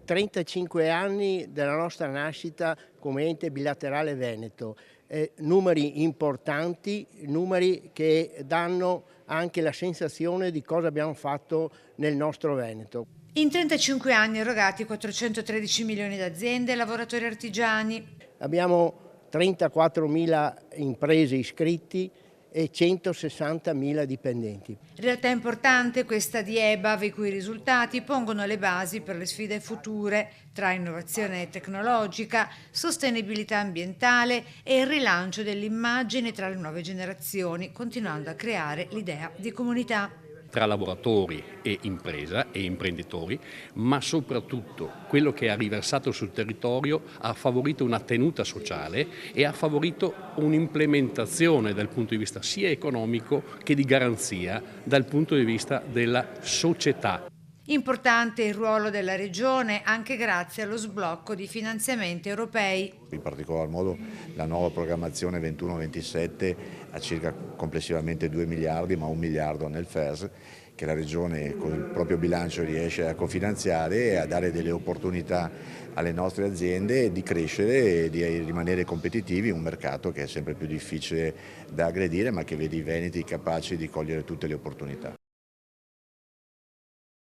35 anni dalla nostra nascita come ente bilaterale veneto, numeri importanti, numeri che danno anche la sensazione di cosa abbiamo fatto nel nostro Veneto. In 35 anni erogati 413 milioni da aziende e lavoratori artigiani. Abbiamo 34.000 imprese iscritti e 160.000 dipendenti. Realtà importante questa di EBAV, i cui risultati pongono le basi per le sfide future tra innovazione tecnologica, sostenibilità ambientale e il rilancio dell'immagine tra le nuove generazioni, continuando a creare l'idea di comunità. Tra lavoratori e impresa e imprenditori, ma soprattutto quello che ha riversato sul territorio ha favorito una tenuta sociale e ha favorito un'implementazione dal punto di vista sia economico che di garanzia dal punto di vista della società. Importante il ruolo della Regione anche grazie allo sblocco di finanziamenti europei. In particolar modo la nuova programmazione 21-27 ha circa complessivamente 2 miliardi, ma 1 miliardo nel FES, che la Regione con il proprio bilancio riesce a cofinanziare e a dare delle opportunità alle nostre aziende di crescere e di rimanere competitivi in un mercato che è sempre più difficile da aggredire, ma che vede i veneti capaci di cogliere tutte le opportunità.